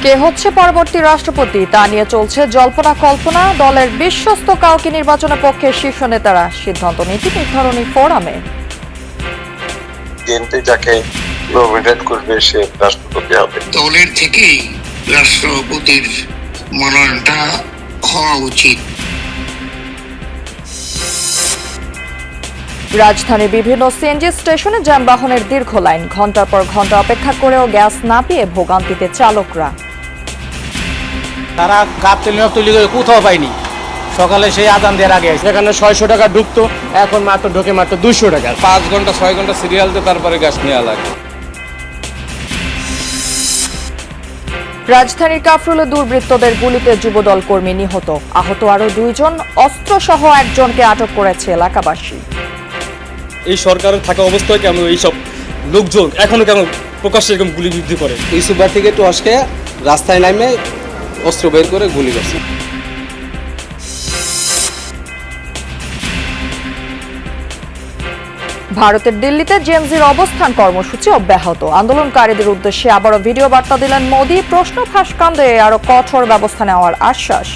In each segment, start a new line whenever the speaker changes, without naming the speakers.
কে হচ্ছে পরবর্তী রাষ্ট্রপতি তা নিয়ে চলছে জল্পনা কল্পনা। দলের বিশ্বস্ত কাউকে নির্বাচনের পক্ষে শীর্ষ নেতারা সিদ্ধান্ত নীতি নির্ধারণী ফোরামে।
বিএনপি যাকে নমিনেট করবে সে রাষ্ট্রপতি হবে।
দলের থেকেই রাষ্ট্রপতির মনোনয়নটা হওয়া উচিত।
রাজধানীর বিভিন্ন সিএনজি স্টেশনে যানবাহনের দীর্ঘ লাইন, ঘন্টার পর ঘন্টা অপেক্ষা করেও গ্যাস না পেয়ে ভোগান্তিতে চালকরা।
তারা কাপ তুলি করে কোথাও পায়নি। সকালে সেই আজান দেওয়ার আগে এখানে 600 টাকা ঢুকতো, এখন মাত্র ঢোকে মাত্র 200 টাকা।
5 ঘন্টা 6 ঘন্টা সিরিয়ালতে তারপরে গ্যাস নেওয়া লাগে।
রাজধানীর কাফরুলে দুর্বৃত্তদের গুলিতে যুবদল কর্মী নিহত, আহত আরো 2 জন, অস্ত্রসহ একজনকে আটক করেছে এলাকাবাসী।
এই সরকারের থাকা অবস্থায় কেন এইসব লোকজন এখনো কেন প্রকাশ্যে এরকম গুলি বৃদ্ধি করে?
ইউসুফবার থেকে একটু অস্কে রাস্তায় নামে অস্ত্র বের করে গুলি করছে।
ভারতের দিল্লিতে জেনজির অবস্থান কর্মসূচি অব্যাহত। আন্দোলনকারীদের উদ্দেশ্যে আবারও ভিডিও বার্তা দিলেন মোদি। প্রশ্ন ফাঁস কাণ্ডে আরো কঠোর ব্যবস্থা নেওয়ার আশ্বাস।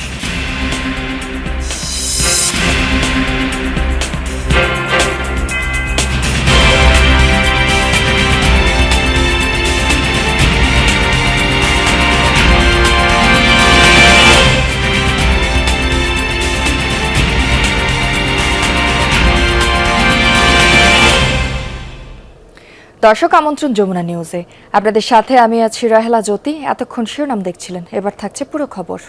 দর্শক, আমন্ত্রণ যমুনা নিউজে। আপনাদের সাথে আমি আছি রাহেলা জ্যোতি। এতক্ষণ শিরোনাম দেখছিলেন, এবার থাকছে পুরো খবর।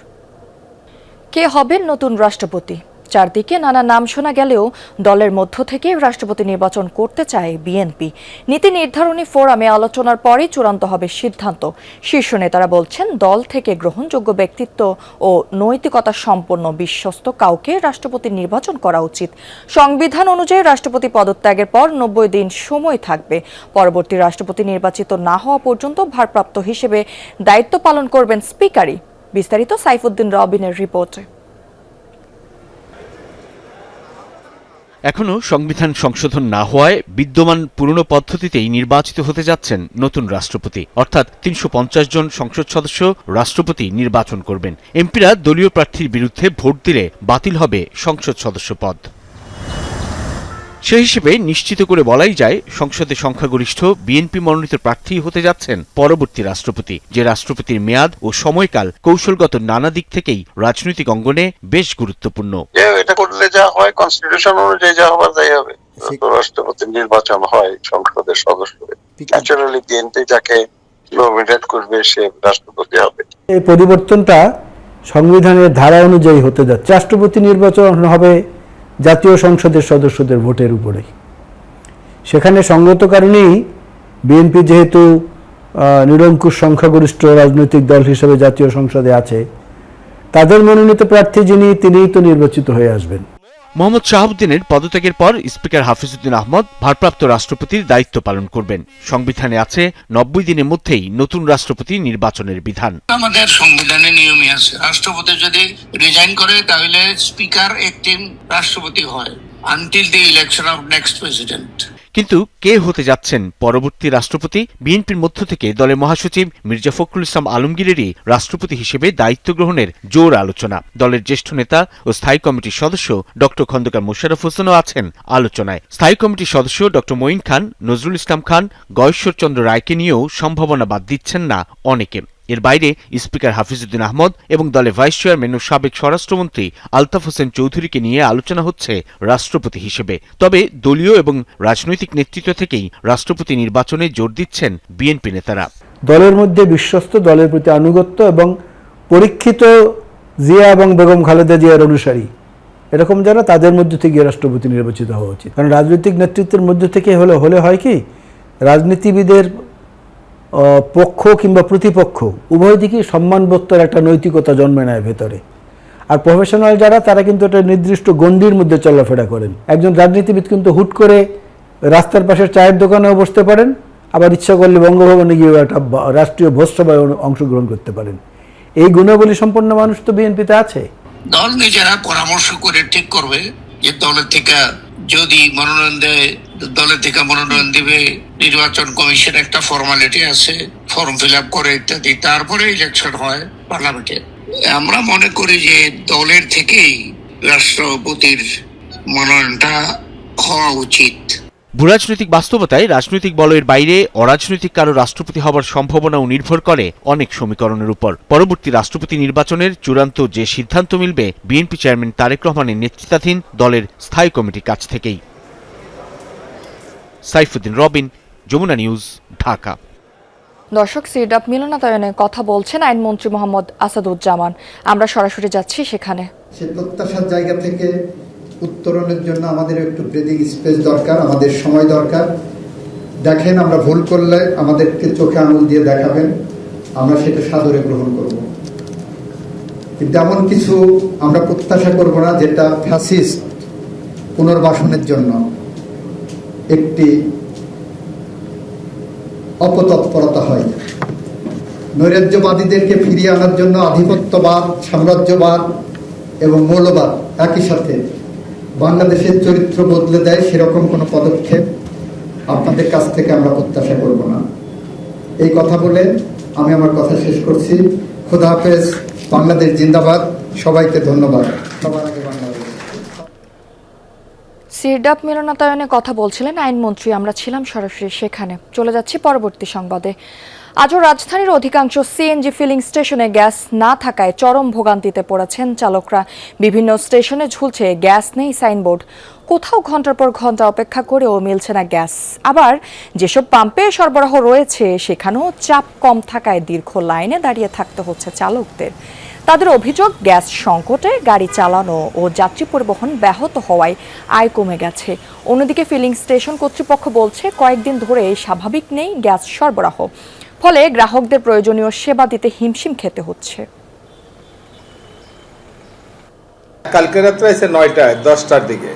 কে হবেন নতুন রাষ্ট্রপতি? চারদিকে নানা নাম শোনা গেলেও দলের মধ্য থেকে রাষ্ট্রপতি নির্বাচন করতে চায় বিএনপি। নীতি নির্ধারণী ফোরামে আলোচনার পরেই চূড়ান্ত হবে সিদ্ধান্ত। শীর্ষ নেতারা বলছেন, দল থেকে গ্রহণযোগ্য ব্যক্তিত্ব ও নৈতিকতা সম্পন্ন বিশ্বস্ত কাউকে রাষ্ট্রপতি নির্বাচন করা উচিত। সংবিধান অনুযায়ী রাষ্ট্রপতি পদত্যাগের পর 90 দিন সময় থাকবে। পরবর্তী রাষ্ট্রপতি নির্বাচিত না হওয়া পর্যন্ত ভারপ্রাপ্ত হিসেবে দায়িত্ব পালন করবেন স্পিকারই। বিস্তারিত সাইফুদ্দিন রবিনের রিপোর্টে।
এখনো সংবিধান সংশোধন না হওয়ায় বিদ্যমান পুরনো পদ্ধতিতেই নির্বাচিত হতে যাচ্ছেন নতুন রাষ্ট্রপতি, অর্থাৎ 350 জন সংসদ সদস্য রাষ্ট্রপতি নির্বাচন করবেন। এমপিরা দলীয় প্রার্থীর বিরুদ্ধে ভোট দিলে বাতিল হবে সংসদ সদস্য পদ। সেই হিসেবে নিশ্চিত করে বলাই যায়, সংসদে সংখ্যাগরিষ্ঠ বিএনপি মনোনীত প্রার্থী হতে যাচ্ছেন পরবর্তী রাষ্ট্রপতি, যে রাষ্ট্রপতির মেয়াদ ও সময়কাল কৌশলগত নানা দিক থেকেই রাজনৈতিক অঙ্গনে বেশ গুরুত্বপূর্ণ।
এটা করলে যা হয়, কনস্টিটিউশন অনুযায়ী যা হবার তাই হবে। রাষ্ট্রপতি নির্বাচন হয় সংসদের সদস্যদের। ন্যাচারালি বিএনপি যাকে নমিনেট করবে সে রাষ্ট্রপতি হবে।
এই পরিবর্তনটা সংবিধানের ধারা অনুযায়ী হতে যাচ্ছে। রাষ্ট্রপতি নির্বাচন হবে জাতীয় সংসদের সদস্যদের ভোটের উপরে। সেখানে সঙ্গত কারণেই বিএনপি যেহেতু নিরঙ্কুশ সংখ্যাগরিষ্ঠ রাজনৈতিক দল হিসেবে জাতীয় সংসদে আছে, তাদের মনোনীত প্রার্থী তিনিই তো নির্বাচিত হয়ে আসবেন।
মোহাম্মদ শাহাবুদ্দিনের পদত্যাগের পর স্পিকার হাফিজউদ্দিন আহমদ ভারপ্রাপ্ত রাষ্ট্রপতির দায়িত্ব পালন করবেন। সংবিধানে আছে 90 দিনের মধ্যেই নতুন রাষ্ট্রপতি নির্বাচনের বিধান।
আমাদের সংবিধানে নিয়মই আছে, রাষ্ট্রপতি যদি রিজাইন করে তাহলে স্পিকার অ্যাক্টিং রাষ্ট্রপতি হয় until the election of next president.
কিন্তু কে হতে যাচ্ছেন পরবর্তী রাষ্ট্রপতি? বিএনপির মধ্য থেকে দলের মহাসচিব মির্জা ফখরুল ইসলাম আলমগীরেরই রাষ্ট্রপতি হিসেবে দায়িত্ব গ্রহণের জোর আলোচনা। দলের জ্যেষ্ঠ নেতা ও স্থায়ী কমিটির সদস্য ডক্টর খন্দকার মোশাররফ হোসেনও আছেন আলোচনায়। স্থায়ী কমিটির সদস্য ডক্টর মঈন খান, নজরুল ইসলাম খান, গয়েশ্বরচন্দ্র রায়কে নিয়েও সম্ভাবনা বাদ দিচ্ছেন না অনেকে। এর বাইরে স্পিকার হাফিজউদ্দিন আহমদ এবং দলের ভাইস চেয়ারম্যান ও সাবেক স্বরাষ্ট্রমন্ত্রী আলতাফ হোসেন চৌধুরীকে নিয়ে আলোচনা হচ্ছে রাষ্ট্রপতি হিসেবে। তবে দলীয় এবং রাজনৈতিক নেতৃত্ব থেকেই রাষ্ট্রপতি নির্বাচনে জোর দিচ্ছেন বিএনপি নেতারা।
দলের মধ্যে বিশ্বস্ত, দলের প্রতি আনুগত্য এবং পরীক্ষিত জিয়া এবং বেগম খালেদা জিয়ার অনুসারী এরকম যারা, তাদের মধ্যে থেকে রাষ্ট্রপতি নির্বাচিত হওয়া উচিত। কারণ রাজনৈতিক নেতৃত্বের মধ্যে থেকে হলে হয় কি, রাজনীতিবিদের পক্ষ কিংবা প্রতিপক্ষ উভয় দিকেই সম্মানবোধের একটা নৈতিকতা জন্মে নেয় ভেতরে। আর প্রফেশনাল যারা, তারা কিন্তু একটা নির্দিষ্ট গণ্ডির মধ্যে চলাফেরা করেন। একজন রাজনীতিবিদ কিন্তু হুট করে রাস্তার পাশের চায়ের দোকানেও বসতে পারেন, আবার ইচ্ছা করলে বঙ্গভবনে গিয়ে একটা রাষ্ট্রীয় ভোজসভায় অংশগ্রহণ করতে পারেন। এই গুণাবলী সম্পন্ন মানুষ তো বিএনপিতে আছে।
দল নিজেরা পরামর্শ করে ঠিক করবে যে দলের থেকে যদি মনোনয়ন দেয়, দলের থেকে মনোনয়ন দিবে। নির্বাচন কমিশন একটা ফর্মালিটি আছে, ফর্ম ফিল আপ করে ইত্যাদি, তারপরে ইলেকশন হয় পার্লামেন্টে। আমরা মনে করি যে দলের থেকেই রাষ্ট্রপতির মনোনয়নটা হওয়া উচিত।
ভূরাজনৈতিক বাস্তবতায় রাজনৈতিক বলয়ের বাইরে অরাজনৈতিক কারো রাষ্ট্রপতি হবার সম্ভাবনাও নির্ভর করে অনেক সমীকরণের উপর। পরবর্তী রাষ্ট্রপতি নির্বাচনের চূড়ান্ত যে সিদ্ধান্ত মিলবে বিএনপি চেয়ারম্যান তারেক রহমানের নেতৃত্বাধীন দলের স্থায়ী কমিটির কাছ থেকেই। সাইফুদ্দিন রবিন, যমুনা নিউজ, ঢাকা।
দর্শক, সিডাপ মিলনায়তনে কথা বলছেন আইনমন্ত্রী মোহাম্মদ আসাদুজ্জামান। আমরা সরাসরি যাচ্ছি সেখানে।
সে প্রত্যাশার জায়গা থেকে উত্তরণের জন্য আমাদের একটু ব্রিদিং স্পেস দরকার, আমাদের সময় দরকার। দেখেন, আমরা ভুল করলে আমাদেরকে চোখে আঙুল দিয়ে দেখাবেন, আমরা সেটা সাদরে গ্রহণ করব। কিন্তু এমন কিছু আমরা প্রত্যাশা করব না যেটা ফ্যাসিস্ট পুনর্বাসনের জন্য একটি অপতৎপরতা হয়। নৈরাজ্যবাদীদেরকে ফিরিয়ে আনার জন্য আধিপত্যবাদ, সাম্রাজ্যবাদ এবং মৌলবাদ একই সাথে বাংলাদেশের চরিত্র বদলে দেয়, সেরকম কোনো পদক্ষেপ আপনাদের কাছ থেকে আমরা প্রত্যাশা করব না। এই কথা বলে আমি আমার কথা শেষ করছি। খোদা হাফেজ। বাংলাদেশ জিন্দাবাদ। সবাইকে ধন্যবাদ। সবার আগে বাংলাদেশ।
সিডাপ মিলনায়তনে কথা বলছিলেন আইনমন্ত্রী। আমরা ছিলাম সরাসরি সেখানে। চলে যাচ্ছি পরবর্তী সংবাদে। আজও রাজধানীর অধিকাংশ সিএনজি ফিলিং স্টেশনে গ্যাস না থাকায় চরম ভোগান্তিতে পড়েছেন চালকরা। বিভিন্ন স্টেশনে ঝুলছে গ্যাস নেই সাইনবোর্ড। কোথাও ঘন্টার পর ঘন্টা অপেক্ষা করেও মিলছে না গ্যাস। আবার যেসব পাম্পে সরবরাহ রয়েছে সেখানেও চাপ কম থাকায় দীর্ঘ লাইনে দাঁড়িয়ে থাকতে হচ্ছে চালকদের। তাদের অভিযোগ, গ্যাস সংকটে গাড়ি চালানো ও যাত্রী পরিবহন ব্যাহত হওয়ায় আয় কমে গেছে। অন্যদিকে ফিলিং স্টেশন কর্তৃপক্ষ বলছে কয়েকদিন ধরে স্বাভাবিক নেই গ্যাস সরবরাহ, ফলে গ্রাহকদের প্রয়োজনীয় সেবা দিতে হিমশিম খেতে হচ্ছে।
কালকে রাত্রে এসে 9টায় 10টার দিকে,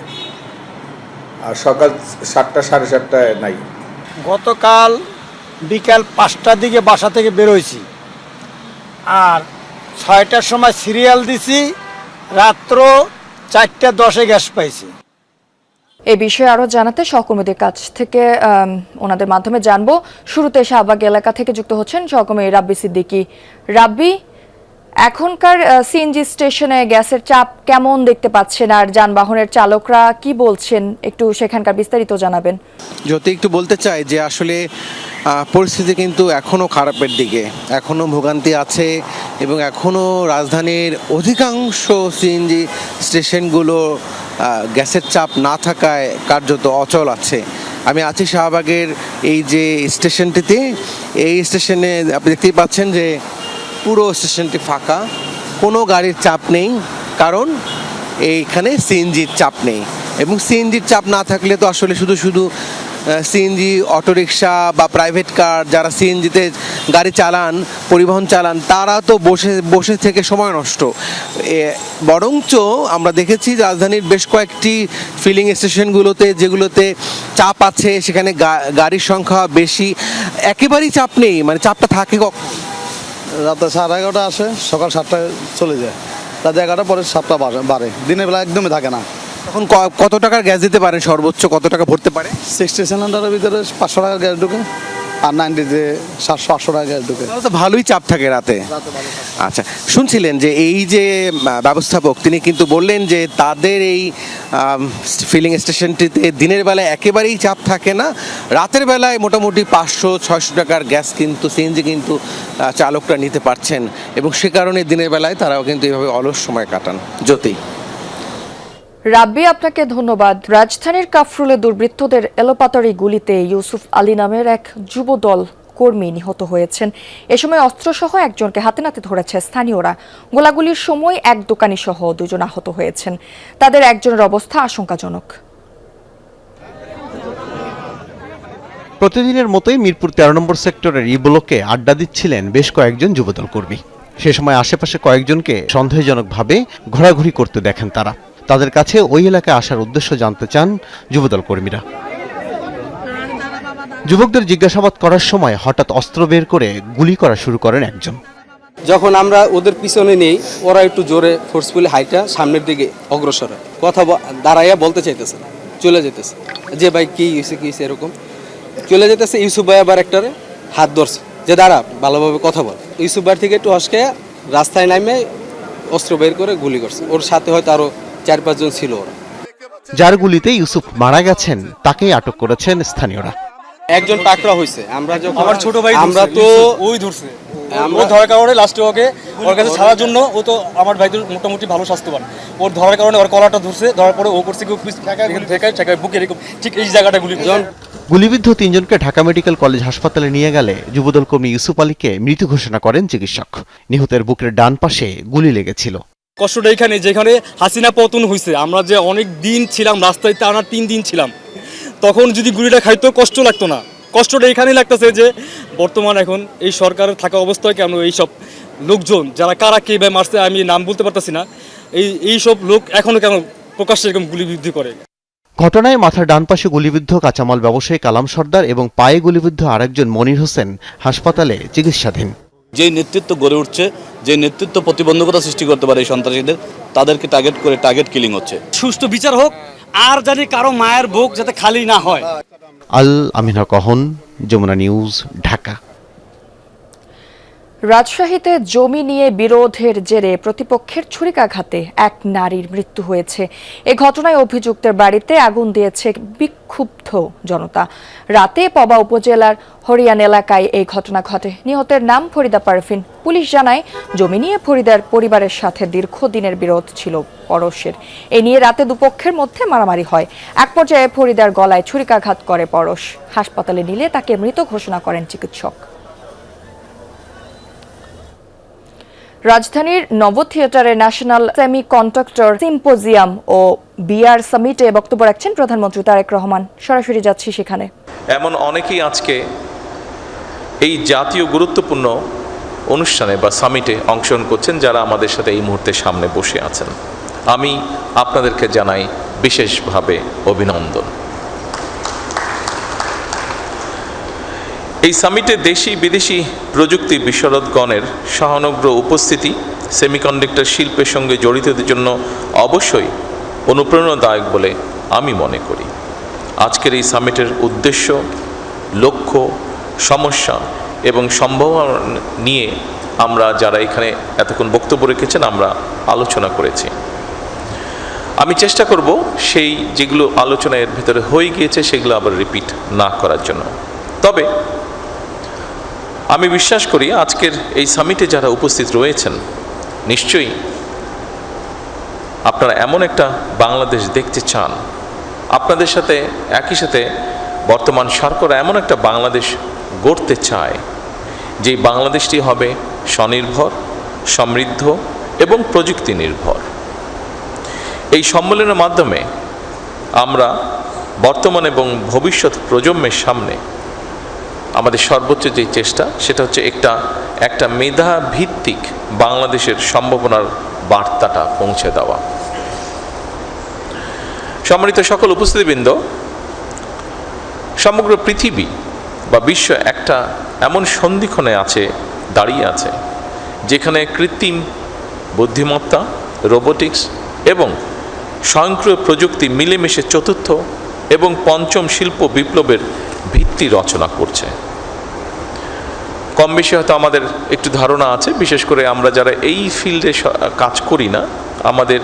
আর সকাল 7টা 7:30টায় নাই।
গতকাল বিকাল 5টার দিকে বাসা থেকে বেরোইছি, আর 6টার সময় সিরিয়াল দিছি, রাত্র 4:10 গ্যাস পাইছি।
এ বিষয়ে আরো জানাতে সহকর্মীদের কাছ থেকে ওনাদের মাধ্যমে জানবো। শুরুতে শাহবাগ এলাকা থেকে যুক্ত হচ্ছেন সহকর্মী রাব্বি সিদ্দিকী। রাব্বি, এখনকার সিএনজি স্টেশনে গ্যাসের চাপ কেমন দেখতে পাচ্ছেন, আর যানবাহনের চালকরা কি বলছেন, একটু সেখানকার বিস্তারিত জানাবেন।
যদি একটু বলতে চাই যে আসলে পরিস্থিতি কিন্তু এখনও খারাপের দিকে, এখনও ভোগান্তি আছে এবং এখনও রাজধানীর অধিকাংশ সিএনজি স্টেশনগুলো গ্যাসের চাপ না থাকায় কার্যত অচল আছে। আমি আছি শাহবাগের এই যে স্টেশনটিতে। এই স্টেশনে আপনি দেখতেই পাচ্ছেন যে পুরো স্টেশনটি ফাঁকা, কোনো গাড়ির চাপ নেই, কারণ এইখানে সিএনজির চাপ নেই। এবং সিএনজির চাপ না থাকলে তো আসলে শুধু শুধু সিএনজি অটোরিকশা বা প্রাইভেট কার যারা সিএনজিতে গাড়ি চালান, পরিবহন চালান, তারা তো বসে থেকে সময় নষ্ট। বরঞ্চ আমরা দেখেছি রাজধানীর বেশ কয়েকটি ফিলিং স্টেশনগুলোতে যেগুলোতে চাপ আছে সেখানে গাড়ির সংখ্যা বেশি, একেবারেই চাপ নেই। মানে চাপটা থাকে কখন?
রাতে 11:30 আসে, সকাল 7টায় চলে যায়, রাত 11টার পরে 7টা বাড়ে, দিনের বেলা একদমই থাকে না।
তখন কত টাকার গ্যাস দিতে পারেন, সর্বোচ্চ কত টাকা ভরতে পারে?
60 সিলিন্ডারের ভিতরে 500 টাকার গ্যাস ঢুকে, আর 90-তে 700-800 টাকার গ্যাস ঢুকে।
তাহলে তো ভালোই চাপ থাকে রাতে। আচ্ছা, শুনছিলেন যে এই যে ব্যবস্থাপক তিনি কিন্তু বললেন যে তাদের এই ফিলিং স্টেশনটিতে দিনের বেলায় একেবারেই চাপ থাকে না, রাতের বেলায় মোটামুটি 500-600 টাকার গ্যাস কিন্তু সিএনজি কিন্তু চালকরা নিতে পারছেন, এবং সে কারণে দিনের বেলায় তারাও কিন্তু এইভাবে অলস সময় কাটান। জ্যোতি।
রাব্বি, আপনাকে ধন্যবাদ। রাজধানীর কাফরুলে দুর্বৃত্তদের এলোপাতাড়ি গুলিতে ইউসুফ আলী নামের এক যুবদল কর্মী নিহত হয়েছেন। এ সময় অস্ত্রসহ একজনকে হাতে নাতে ধরেছে স্থানীয়রা। গোলাগুলির সময় এক দোকানি সহ 2 জন আহত হয়েছেন। তাদের একজনের অবস্থা আশঙ্কাজনক।
প্রতিদিনের মতোই মিরপুর 13 নম্বর সেক্টরের ই ব্লকে আড্ডা দিচ্ছিলেন বেশ কয়েকজন যুবদল কর্মী। সে সময় আশেপাশে কয়েকজনকে সন্দেহজনকভাবে ঘোরাঘুরি করতে দেখেন তারা। তাদের কাছে ওই এলাকায় আসার উদ্দেশ্য জানতে চান যুবদল কর্মীরা। যুবকদের জিজ্ঞাসাবাদ করার সময় হঠাৎ অস্ত্র বের করে গুলি করা শুরু করেন একজন।
যখন আমরা ওদের পিছনে নেই, ওরা একটু জোরে ফোর্সফুলি হাইটা সামনের দিকে অগ্রসর হয়, কথা দাঁড়াইয়া বলতে চাইতেছে, চলে যেতেছে যে ভাই কি হয়েছে এরকম চলে যেতেছে। ইউসুফ ভাই আবার একটারে হাত ধরছে, যে দাঁড়া ভালোভাবে কথা বল। ইউসুফ বাড়ি থেকে একটু হসকে রাস্তায় নামে অস্ত্র বের করে গুলি করছে। ওর সাথে হয়তো আরো 4-5 জন ছিল। ওরা
যার গুলিতে ইউসুফ মারা গেছেন তাকেই আটক করেছেন স্থানীয়রা।
একজন টাকরা হয়েছে। আমরা যখন
আমার ছোট ভাই
আমরা তো
ওই ধরছে ও ধরার কারণে লাস্টে ওকে ওর কাছে ছাড়ার জন্য ও তো আমার ভাই তো মোটামুটি ভালো স্বাস্থ্যবান, ওর ধরার কারণে ওর কলাটা ধরছে, ধরার পরে ও করছে কি ঠেকায় বুকে এরকম ঠিক এই জায়গাটা গুলি।
গুলিবিদ্ধ 3 জনকে ঢাকা মেডিকেল কলেজ হাসপাতালে নিয়ে গেলে যুবদল কর্মী ইউসুফ আলীকে মৃত ঘোষণা করেন চিকিৎসক। নিহতের বুকের ডান পাশে গুলি লেগেছিল।
কষ্টটা এখানে যেখানে হাসিনা পতন হয়েছে, আমরা যে অনেক দিন ছিলাম রাস্তায়, টানা 3 দিন ছিলাম, তখন যদি গুলিটা খাইতো কষ্ট লাগতো না। কষ্টটা এখানেই লাগতেছে যে বর্তমান এখন এই সরকারের থাকা অবস্থায় কেন এইসব লোকজন যারা কারা কে ভাই মারছে আমি নাম বলতে পারতেছি না, এইসব লোক এখনো কেন প্রকাশ্যে এরকম গুলিবিদ্ধ করে।
ঘটনায় মাথার ডান পাশে গুলিবিদ্ধ কাঁচামাল ব্যবসায়ী কালাম সর্দার এবং পায়ে গুলিবিদ্ধ আরেকজন মনির হোসেন হাসপাতালে চিকিৎসাধীন।
যে নেতৃত্ব গড়ে উঠছে, যে নেতৃত্ব প্রতিবন্ধকতা সৃষ্টি করতে পারে এই সন্ত্রাসীদের, তাদেরকে টার্গেট করে টার্গেট কিলিং হচ্ছে।
সুষ্ঠু বিচার হোক, আর জানি কারো মায়ের বুক যাতে খালি না হয়।
আল আমিনা কহন, যমুনা নিউজ, ঢাকা।
রাজশাহীতে জমি নিয়ে বিরোধের জেরে প্রতিপক্ষের ছুরিকাঘাতে এক নারীর মৃত্যু হয়েছে। এ ঘটনায় অভিযুক্তের বাড়িতে আগুন দিয়েছে বিক্ষুব্ধ জনতা। রাতে পবা উপজেলার হরিয়ান এলাকায় এই ঘটনা ঘটে। নিহতের নাম ফরিদা পারভিন। পুলিশ জানায় জমি নিয়ে ফরিদার পরিবারের সাথে দীর্ঘদিনের বিরোধ ছিল পরশের। এ নিয়ে রাতে দুপক্ষের মধ্যে মারামারি হয়। এক পর্যায়ে ফরিদার গলায় ছুরিকাঘাত করে পরশ। হাসপাতালে নিলে তাকে মৃত ঘোষণা করেন চিকিৎসক। রাজধানীর নব থিয়েটারে ন্যাশনাল সেমিকন্ডাক্টর সিম্পোজিয়াম ও বিআর সামিটে বক্তব্য রাখছেন প্রধানমন্ত্রী তারেক রহমান। সরাসরি যাচ্ছি সেখানে।
এমন অনেকেই আজকে এই জাতীয় গুরুত্বপূর্ণ অনুষ্ঠানে বা সামিটে অংশগ্রহণ করছেন, যারা আমাদের সাথে এই মুহূর্তে সামনে বসে আছেন। আমি আপনাদেরকে জানাই বিশেষভাবে অভিনন্দন। এই সামিটে দেশি বিদেশি প্রযুক্তি বিশারদগণের সহানুগ্র উপস্থিতি সেমিকন্ডাক্টর শিল্পের সঙ্গে জড়িতদের জন্য অবশ্যই অনুপ্রেরণাদায়ক বলে আমি মনে করি। আজকের এই সামিটের উদ্দেশ্য, লক্ষ্য, সমস্যা এবং সম্ভাবনা নিয়ে আমরা যারা এখানে এতক্ষণ বক্তব্য রেখেছেন আমরা আলোচনা করেছি। আমি চেষ্টা করব সেই যেগুলো আলোচনা এর ভিতরে হয়ে গিয়েছে সেগুলো আবার রিপিট না করার জন্য। তবে আমি বিশ্বাস করি আজকের এই সামিটে যারা উপস্থিত রয়েছেন নিশ্চয়ই আপনারা এমন একটা বাংলাদেশ দেখতে চান, আপনাদের সাথে একই সাথে বর্তমান সরকার এমন একটা বাংলাদেশ গড়তে চায় যে বাংলাদেশটি হবে স্বনির্ভর, সমৃদ্ধ এবং প্রযুক্তি নির্ভর। এই সম্মেলনের মাধ্যমে আমরা বর্তমান এবং ভবিষ্যৎ প্রজন্মের সামনে আমাদের সর্বোচ্চ যে চেষ্টা সেটা হচ্ছে একটা মেধা ভিত্তিক বাংলাদেশের সম্ভাবনার বার্তাটা পৌঁছে দেওয়া। সম্মানিত সকল উপস্থিতিবৃন্দ, সমগ্র পৃথিবী বা বিশ্ব একটা এমন সন্ধিক্ষণে দাঁড়িয়ে আছে যেখানে কৃত্রিম বুদ্ধিমত্তা, রোবোটিক্স এবং স্বয়ংক্রিয় প্রযুক্তি মিলেমিশে চতুর্থ এবং পঞ্চম শিল্প বিপ্লবের ভিত্তি রচনা করছে। কম বেশি হয়তো আমাদের একটু ধারণা আছে, বিশেষ করে আমরা যারা এই ফিল্ডে কাজ করি না, আমাদের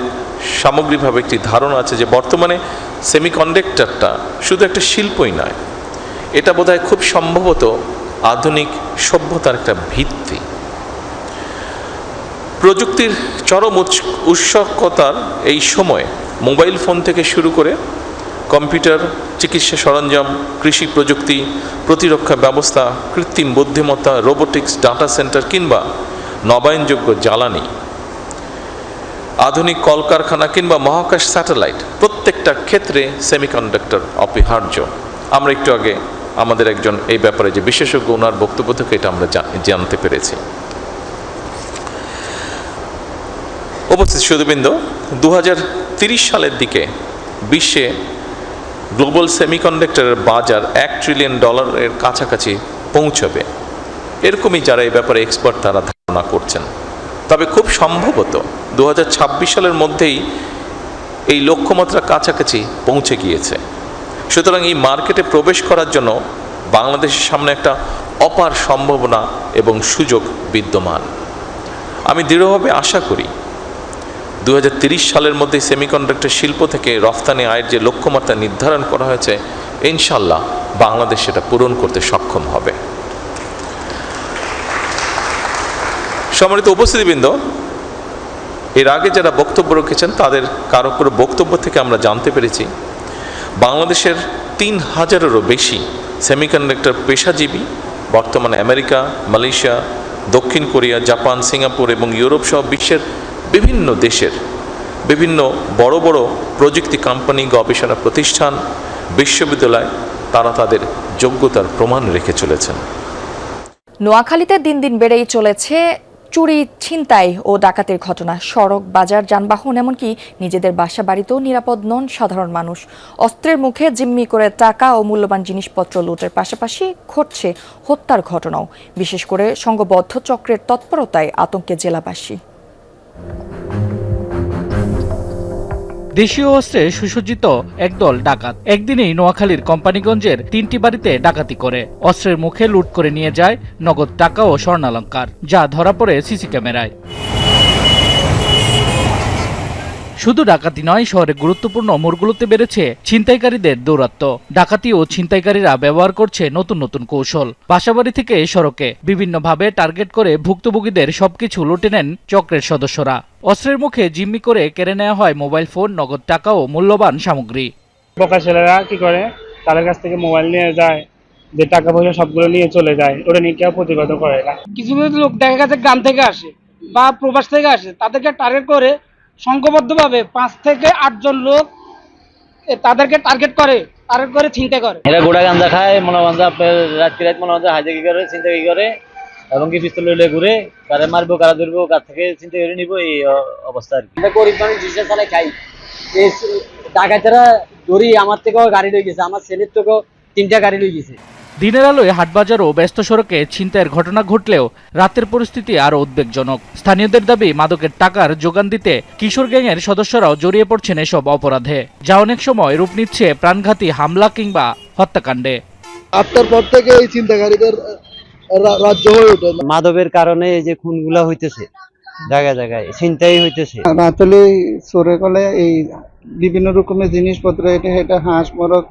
সামগ্রিকভাবে একটি ধারণা আছে যে বর্তমানে সেমিকন্ডাক্টরটা শুধু একটা শিল্পই নয়, এটা বোধহয় খুব সম্ভবত আধুনিক সভ্যতার একটা ভিত্তি। প্রযুক্তির চরম উৎসকতার এই সময়ে মোবাইল ফোন থেকে শুরু করে কম্পিউটার, চিকিৎসা সরঞ্জাম, কৃষি প্রযুক্তি, প্রতিরক্ষা ব্যবস্থা, কৃত্রিম বুদ্ধিমত্তা, রোবোটিক্স, ডাটা সেন্টার কিংবা নবায়নযোগ্য জ্বালানি, আধুনিক কলকারখানা কিংবা মহাকাশ স্যাটেলাইট, প্রত্যেকটা ক্ষেত্রে সেমিকন্ডাক্টর অপরিহার্য। আমরা একটু আগে আমাদের একজন এই ব্যাপারে যে বিশেষজ্ঞ ওনার বক্তব্য থেকে এটা আমরা জানতে পেরেছি। উপস্থিত সুধীবৃন্দ, 2030 সালের দিকে বিশ্বে গ্লোবাল সেমিকন্ডাক্টরের বাজার $1 ট্রিলিয়ন কাছাকাছি পৌঁছবে, এরকমই যারা এই ব্যাপারে এক্সপার্ট তারা ধারণা করছেন। তবে খুব সম্ভবত 2026 সালের মধ্যেই এই লক্ষ্যমাত্রা কাছাকাছি পৌঁছে গিয়েছে। সুতরাং এই মার্কেটে প্রবেশ করার জন্য বাংলাদেশের সামনে একটা অপার সম্ভাবনা এবং সুযোগ বিদ্যমান। আমি দৃঢ়ভাবে আশা করি 2030 সালের মধ্যে সেমিকন্ডাক্টর শিল্প থেকে রফতানি আয়ের যে লক্ষ্যমাত্রা নির্ধারণ করা হয়েছে, ইনশাল্লাহ বাংলাদেশ সেটা পূরণ করতে সক্ষম হবে। সম্মানিত উপস্থিতিবৃন্দ, এর আগে যারা বক্তব্য রেখেছেন তাদের কারো কারো বক্তব্য থেকে আমরা জানতে পেরেছি বাংলাদেশের 3000-এরও বেশি সেমিকন্ডাক্টর পেশাজীবী বর্তমানে আমেরিকা, মালয়েশিয়া, দক্ষিণ কোরিয়া, জাপান, সিঙ্গাপুর এবং ইউরোপ সহ বিশ্বের বিভিন্ন দেশের বিভিন্ন বড় বড় প্রযুক্তি কোম্পানি, গবেষণা প্রতিষ্ঠান, বিশ্ববিদ্যালয় তারা তাদের যোগ্যতার প্রমাণ রেখে চলেছেন।
নোয়াখালীতে দিন দিন বেড়েই চলেছে চুরি, ছিনতাই ও ডাকাতির ঘটনা। সড়ক, বাজার, যানবাহন এমনকি নিজেদের বাসা বাড়িতেও নিরাপদ নন সাধারণ মানুষ। অস্ত্রের মুখে জিম্মি করে টাকা ও মূল্যবান জিনিসপত্র লুটের পাশাপাশি ঘটছে হত্যার ঘটনাও। বিশেষ করে সংঘবদ্ধ চক্রের তৎপরতায় আতঙ্কে জেলাবাসী।
দেশীয় অস্ত্রে সুসজ্জিত একদল ডাকাত একদিনেই নোয়াখালীর কোম্পানিগঞ্জের 3টি বাড়িতে ডাকাতি করে অস্ত্রের মুখে লুট করে নিয়ে যায় নগদ টাকা ও স্বর্ণালংকার, যা ধরা পড়ে সিসি ক্যামেরায়। শুধু ডাকাতি নয়, শহরে গুরুত্বপূর্ণ মোড়গুলোতে বেড়েছে ছিনতাইকারীদের দৌরাত্ম্য। ডাকাতি ও ছিনতাইকারীরা ব্যবহার করছে নতুন নতুন কৌশল। বাসাবাড়ি থেকে সড়কে বিভিন্নভাবে টার্গেট করে ভুক্তভোগীদের সবকিছু লুটে নেন চক্রের সদস্যরা। অস্ত্রের মুখে জিম্মি করে কেড়ে নেওয়া হয় মোবাইল ফোন, নগদ টাকা ও মূল্যবান সামগ্রী।
বোকা ছেলেরা কি করে, তাদের কাছ থেকে মোবাইল নিয়ে যায়, যে টাকা পয়সা সবগুলো নিয়ে চলে যায়, ওটা নিয়ে কেউ প্রতিবাদ করে না। কিছু লোক দেখা গেছে গ্রাম থেকে আসে বা প্রবাস থেকে আসে, তাদেরকে টার্গেট করে সংঘবদ্ধভাবে 5 থেকে 8 জন লোক তাদেরকে টার্গেট করে ছিনতাই করে।
এরা গোড়া গাঁজা খায়, মনে হয় আপনার রাত মনে হয় হাইজাকি করে, ছিনতাই করে এবং কি পিস্তল লইলে ঘুরে, কারে মারবো, কারা ধরবো, কার থেকে ছিনতাই করে নিবো, এই অবস্থা আর কি। গরিব মানুষ রিক্সা চালায় খাই, ডাকাতেরা ধরি আমার থেকেও গাড়ি লই গেছে, আমার ছেলের থেকেও 3টা গাড়ি লই গেছে।
দিনের আলোয় হাটবাজার ও ব্যস্ত সড়কে ছিনতাইয়ের ঘটনা ঘটলেও রাতের পরিস্থিতি আরো উদ্বেগজনক। স্থানীয়দের দাবি, মাদকের টাকার যোগান দিতে কিশোর গ্যাংয়ের সদস্যরাও জড়িয়ে পড়ছেন এসব অপরাধে, যা অনেক সময় রূপ নিচ্ছে প্রাণঘাতী হামলা কিংবা হত্যাকাণ্ডে।
8টার পর থেকে এই ছিনতাইকারীদের রাজ্য হয়ে ওঠে।
মাদকের কারণে এই যে খুনগুলা হইতেছে, জায়গায় জায়গায় ছিনতাই হইতেছে।
আসলে চোরে কলে এই বিভিন্ন রকমের জিনিসপত্র, এটা হাঁস, মোরগ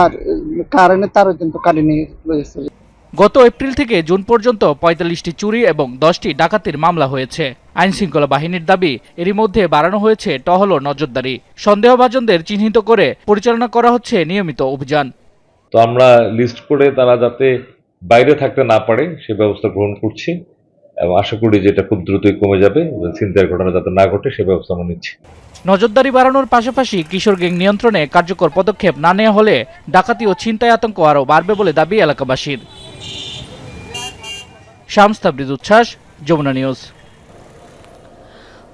আর কারেন্টের তারও কিন্তু কাটি নিয়ে রয়েছে।
গত এপ্রিল থেকে জুন পর্যন্ত 45টি চুরি এবং 10টি ডাকাতির মামলা হয়েছে। আইনশৃঙ্খলা বাহিনীর দাবি, এরই মধ্যে বাড়ানো হয়েছে টহল ও নজরদারি। সন্দেহভাজনদের চিহ্নিত করে পরিচালনা করা হচ্ছে নিয়মিত অভিযান।
তো আমরা লিস্ট করে তারা যাতে বাইরে থাকতে না পারে সে ব্যবস্থা গ্রহণ করছি এবং আশা করি যে এটা খুব দ্রুতই কমে যাবে, ছিনতাইয়ের ঘটনা যাতে না ঘটে সে ব্যবস্থা আমরা নিচ্ছি।
নজরদারি বাড়ানোর পাশাপাশি কিশোর গ্যাং নিয়ন্ত্রণে কার্যকর পদক্ষেপ না নেওয়া হলে ডাকাতি ও ছিনতাই আতঙ্ক আরও বাড়বে বলে দাবি এলাকাবাসীর। শামস তাবরিজ উচ্ছ্বাস, যমুনা নিউজ।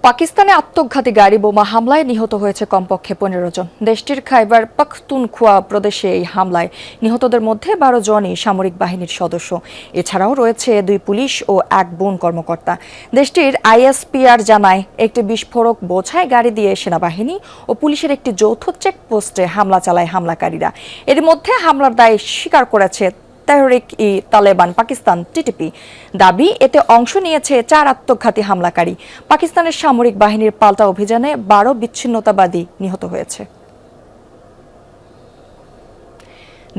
পাকিস্তানে আত্মঘাতী গাড়ি বোমা হামলায় নিহত হয়েছে কমপক্ষে 15 জন। দেশটির খাইবার পাখতুনখোয়া প্রদেশে এই হামলায় নিহতদের মধ্যে 12 জনই সামরিক বাহিনীর সদস্য। এছাড়াও রয়েছে 2 পুলিশ ও 1 বন কর্মকর্তা। দেশটির আইএসপিআর জানায়, একটি বিস্ফোরক বোঝাই গাড়ি দিয়ে সেনাবাহিনী ও পুলিশের একটি যৌথ চেকপোস্টে হামলা চালায় হামলাকারীরা। এর মধ্যে হামলার দায় স্বীকার করেছে তেহরিক-ই-তালেবান পাকিস্তান টিটিপি। দাবি, এতে অংশ নিয়েছে 4 আত্মঘাতী হামলাকারী। পাকিস্তানের সামরিক বাহিনীর পাল্টা অভিযানে 12 বিচ্ছিন্নতাবাদী নিহত হয়েছে।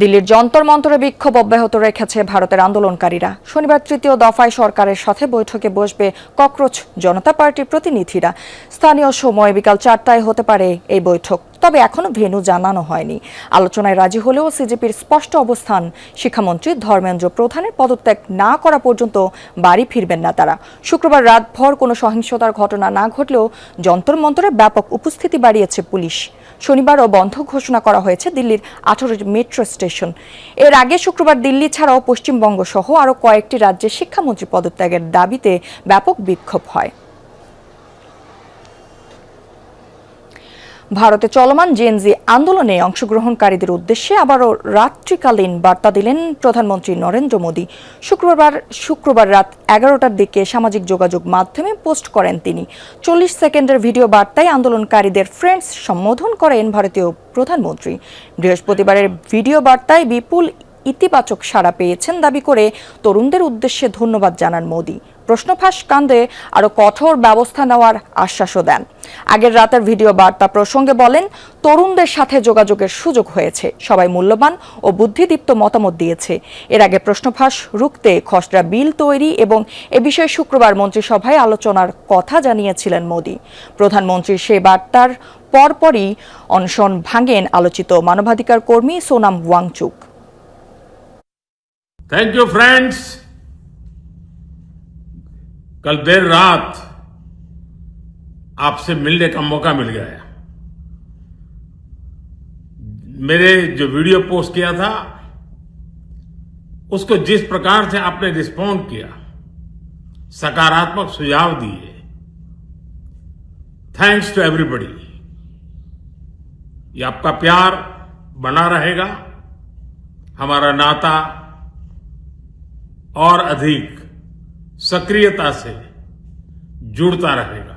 দিল্লির যন্তর মন্তরে বিক্ষোভ অব্যাহত রেখেছে ভারতের আন্দোলনকারীরা। শনিবার 3য় দফায় সরকারের সাথে বৈঠকে বসবে ককরোচ জনতা পার্টির প্রতিনিধিরা। স্থানীয় সময় বিকাল 4টায় হতে পারে এই বৈঠক, তবে এখনো ভেন্যু জানানো হয়নি। আলোচনায় রাজি হলেও সিজেপির স্পষ্ট অবস্থান, শিক্ষামন্ত্রী ধর্মেন্দ্র প্রধানের পদত্যাগ না করা পর্যন্ত বাড়ি ফিরবেন না তারা। শুক্রবার রাতভর কোনো সহিংসতার ঘটনা না ঘটলেও যন্তর মন্তরে ব্যাপক উপস্থিতি বাড়িয়েছে পুলিশ। শনিবারও বন্ধ ঘোষণা করা হয়েছে দিল্লির 18টি মেট্রো স্টেশন। এর আগে শুক্রবার দিল্লি ছাড়াও পশ্চিমবঙ্গ সহ আরও কয়েকটি রাজ্যে শিক্ষামন্ত্রী পদত্যাগের দাবিতে ব্যাপক বিক্ষোভ হয়। ভারতে চলমান জেনজি আন্দোলনে অংশগ্রহণকারীদের উদ্দেশ্যে আবারও রাত্রিকালীন বার্তা দিলেন প্রধানমন্ত্রী নরেন্দ্র মোদী। শুক্রবার রাত 11টার দিকে সামাজিক যোগাযোগ মাধ্যমে পোস্ট করেন তিনি। 40 সেকেন্ডের ভিডিও বার্তায় আন্দোলনকারীদের ফ্রেন্ডস সম্বোধন করেন ভারতীয় প্রধানমন্ত্রী। বৃহস্পতিবারের ভিডিও বার্তায় বিপুল ইতিবাচক সাড়া পেয়েছেন দাবি করে তরুণদের উদ্দেশ্যে ধন্যবাদ জানান মোদি। প্রশ্ন ফাঁস কাণ্ডে আরও কঠোর ব্যবস্থা নেওয়ার আশ্বাসও দেন। আগের রাতের ভিডিও বার্তা প্রসঙ্গে বলেন, তরুণদের সাথে যোগাযোগের সুযোগ হয়েছে, সবাই মূল্যবান ও বুদ্ধিদীপ্ত মতামত দিয়েছে। এর আগে প্রশ্ন ফাঁস রুখতে খসড়া বিল তৈরি এবং এ বিষয়ে শুক্রবার মন্ত্রিসভায় আলোচনার কথা জানিয়েছিলেন মোদি। প্রধানমন্ত্রীর সে বার্তার পরপরই অনশন ভাঙেন আলোচিত মানবাধিকার কর্মী Sonam Wangchuck.
Thank you friends. कल देर रात आपसे मिलने का मौका मिल गया। मेरे जो वीडियो पोस्ट किया था उसको जिस प्रकार से आपने रिस्पॉन्ड किया, सकारात्मक सुझाव दिए, थैंक्स टू एवरीबॉडी। ये आपका प्यार बना रहेगा, हमारा नाता और अधिक सक्रियता से जुड़ता रहेगा।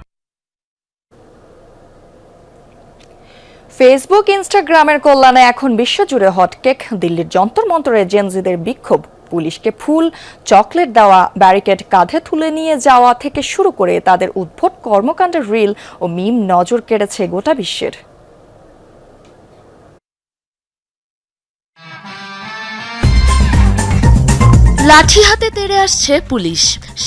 ফেসবুক ইনস্টাগ্রামের কল্যাণে এখন বিশ্বজুড়ে হটকেক দিল্লির যন্তর মন্তরে জেনজিদের বিক্ষোভ। পুলিশকে ফুল, চকলেট দেওয়া, ব্যারিকেড কাঁধে তুলে নিয়ে যাওয়া থেকে শুরু করে তাদের উদ্ভট কর্মকাণ্ডের রিল ও মিম নজর কেড়েছে গোটা বিশ্বের।
লাঠি হাতে তেড়ে আসছে পুলিশ।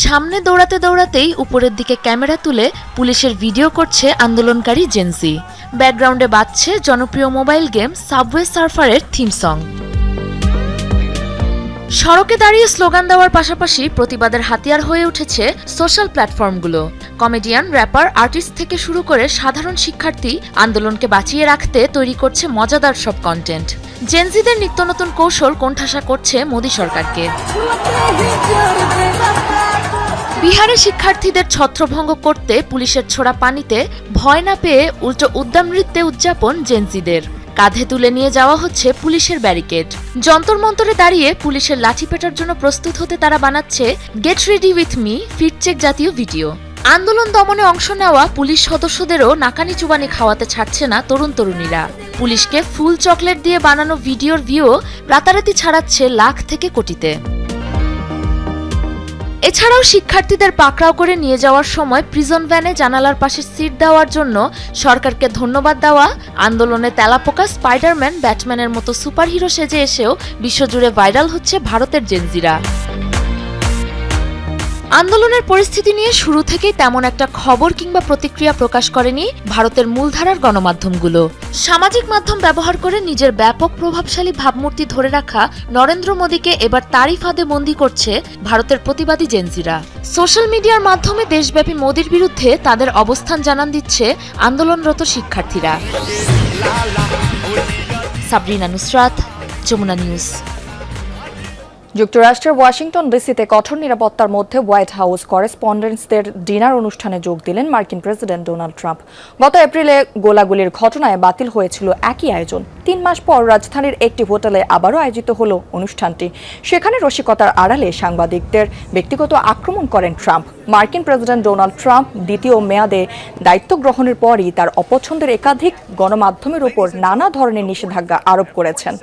সামনে দৌড়াতে দৌড়াতেই উপরের দিকে ক্যামেরা তুলে পুলিশের ভিডিও করছে আন্দোলনকারী জেনজি। ব্যাকগ্রাউন্ডে বাজছে জনপ্রিয় মোবাইল গেম সাবওয়ে সার্ফারের থিম সং। সড়কে দাঁড়িয়ে স্লোগান দেওয়ার পাশাপাশি প্রতিবাদের হাতিয়ার হয়ে উঠেছে সোশ্যাল প্ল্যাটফর্মগুলো। কমেডিয়ান, র্যাপার, আর্টিস্ট থেকে শুরু করে সাধারণ শিক্ষার্থী আন্দোলনকে বাঁচিয়ে রাখতে তৈরি করছে মজাদার সব কন্টেন্ট। জেনজিদের নিত্য নতুন কৌশল কোণঠাসা করছে মোদি সরকারকে। বিহারে শিক্ষার্থীদের ছত্রভঙ্গ করতে পুলিশের ছোড়া পানিতে ভয় না পেয়ে উল্টো উদ্দাম নৃত্যে উদযাপন জেনজিদের। কাঁধে তুলে নিয়ে যাওয়া হচ্ছে পুলিশের ব্যারিকেড। যন্তর মন্তরে দাঁড়িয়ে পুলিশের লাঠি পেটার জন্য প্রস্তুত হতে তারা বানাচ্ছে গেট রেডি উইথ মি ফিটচেক জাতীয় ভিডিও। আন্দোলন দমনে অংশ নেওয়া পুলিশ সদস্যদেরও নাকানি চুবানি খাওয়াতে ছাড়ছে না তরুণ তরুণীরা। পুলিশকে ফুল চকলেট দিয়ে বানানো ভিডিওর ভিউ রাতারাতি ছাড়াচ্ছে লাখ থেকে কোটিতে। এছাড়াও শিক্ষার্থীদের পাকড়াও করে নিয়ে যাওয়ার সময় প্রিজন ভ্যানে জানালার পাশে সিট দেওয়ার জন্য সরকারকে ধন্যবাদ দেওয়া, আন্দোলনে তেলাপোকা, স্পাইডারম্যান, ব্যাটম্যানের মতো সুপারহিরো সেজে এসেও বিশ্বজুড়ে ভাইরাল হচ্ছে ভারতের জেনজিরা। আন্দোলনের পরিস্থিতি নিয়ে শুরু থেকেই তেমন একটা খবর কিংবা প্রতিক্রিয়া প্রকাশ করেনি ভারতের মূলধারার গণমাধ্যমগুলো। সামাজিক মাধ্যম ব্যবহার করে নিজের ব্যাপক প্রভাবশালী ভাবমূর্তি ধরে রাখা নরেন্দ্র মোদীকে এবার তারই ফাঁদে বন্দী করছে ভারতের প্রতিবাদী জেনজিরা। সোশ্যাল মিডিয়ার মাধ্যমে দেশব্যাপী মোদীর বিরুদ্ধে তাদের অবস্থান জানান দিচ্ছে আন্দোলনরত শিক্ষার্থীরা। সাবরিনা নুসরাত, যমুনা নিউজ।
যুক্তরাষ্ট্রের ওয়াশিংটন ডিসিতে কঠোর নিরাপত্তার মধ্যে হোয়াইট হাউস করেসপন্ডেন্টসদের ডিনার অনুষ্ঠানে যোগ দিলেন মার্কিন প্রেসিডেন্ট ডোনাল্ড ট্রাম্প। গত এপ্রিলে গোলাগুলির ঘটনায় বাতিল হয়েছিল একই আয়োজন। 3 মাস পর রাজধানীর একটি হোটেলে আবারও আয়োজিত হলো অনুষ্ঠানটি। সেখানে রসিকতার আড়ালে সাংবাদিকদের ব্যক্তিগত আক্রমণ করেন ট্রাম্প। মার্কিন প্রেসিডেন্ট ডোনাল্ড ট্রাম্প দ্বিতীয় মেয়াদে দায়িত্ব গ্রহণের পরই তার অপছন্দের একাধিক গণমাধ্যমের উপর নানা ধরনের নিষেধাজ্ঞা আরোপ করেছেন।